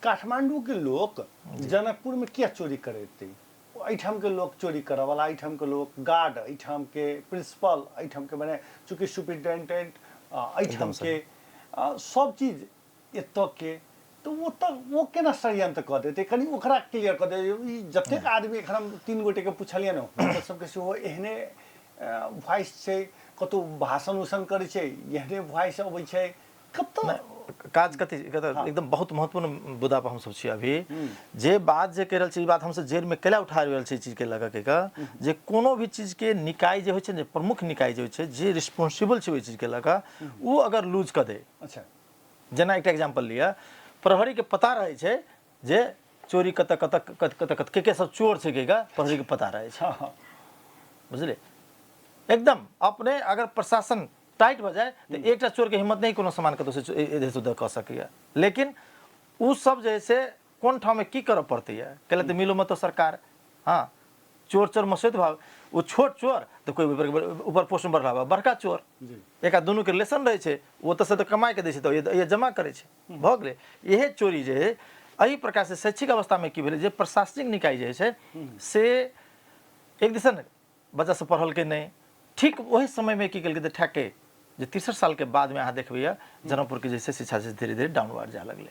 काठमांडू के लोग जनकपुर में क्या चोरी करे थे? एठाम के लोग चोरी करे वाला, एठाम के लोग गार्ड, एठाम के प्रिंसिपल, एठाम के माने चूंकि सुपरिटेंडेंट, एठाम के सब चीज एत के तो वो केना षड्यंत्र कर देते कनी ओकरा क्लियर कर दे। जतेक आदमी एखन 3 गोटे के पूछलिए न मतलब सबके सेहो एहने वॉइस छै, कतो भाषण उषण करे छै, एहने वॉइस अबै छै कत काज कथी एकदम बहुत महत्वपूर्ण मुद्दा पर हम सब छी अभी जे बात जे कह रहल छी, बात हमसे जेल में केला उठा रहल छी चीज के लगा के जे कोनो भी चीज के निकाय जे होय छै, प्रमुख निकाय जे होय छै, जे रिस्पांसिबल छै ओई चीज के लगा वो अगर लूज कर दे। अच्छा जेना एक एग्जांपल लिया, प्रहरी के पता रहे छै जे चोरी कत कत कत कत के सब चोर छै केगा प्रहरी के पता रहे छै। बुझले एकदम अपने अगर प्रशासन टाइट हो जाए तो एक चोर के हिम्मत नहीं कोनो सामान कतो से इधर से उधर कर सके। लेकिन उ सब जैसे कौन ठाव में की कर पड़ती है कहले तो मिलो में तो सरकार हाँ चोर चोर मसैत भाव वो छोट चोर तो कोई ऊपर पोस्ट में बढ़ा बड़का चोर एक दोनों के रिलेशन रहे छे, वो तो से तो कमाई के दे छे तो ये जमा करे छे भ गेले। यही चोरी जे है एही प्रकार से शैक्षिक अवस्था में की भेले जे प्रशासनिक निकाय जे है से एक दिसन बच्चा से पढ़ल के नहीं ठीक वही समय में की कल ठेके जे 63 साल के बाद में अहाँ देखबे जनकपुर के जैसे शिक्षा से धीरे धीरे डाउनवर्ड जा लगले।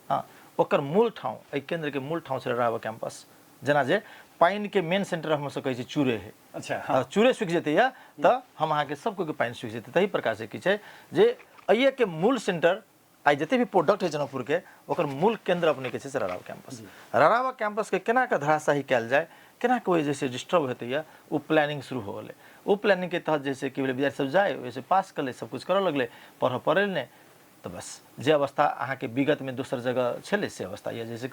हाँ ओकर मूल ठाव एहि केंद्र के मूल ठाव से ररावा कैंपस जेना जे पाइन के मेन सेंटर हम सब कहे छी चूरे है। अच्छा हाँ। चूरे सूख जेते या तो हम अहाँ के सब को के पाइन सूख जेते तही प्रकार से की छे जे अइए के मूल सेंटर आई जते भी प्रोडक्ट है जनकपुर के ओकर मूल केंद्र अपने के छे ररावा कैंपस। ररावा कैंपस के केना के धराशाही कैल जाए, केना कोई जैसे डिस्टर्ब होते या वो प्लानिंग शुरू हो गए। वो प्लानिंग के तहत जैसे कि विद्यार्थी सब जाए वैसे पास कर ले सब कुछ कर लगले पढ़े ने तो बस जे अवस्था अहाँ के विगत में दूसर जगह छे से अवस्था ये जैसे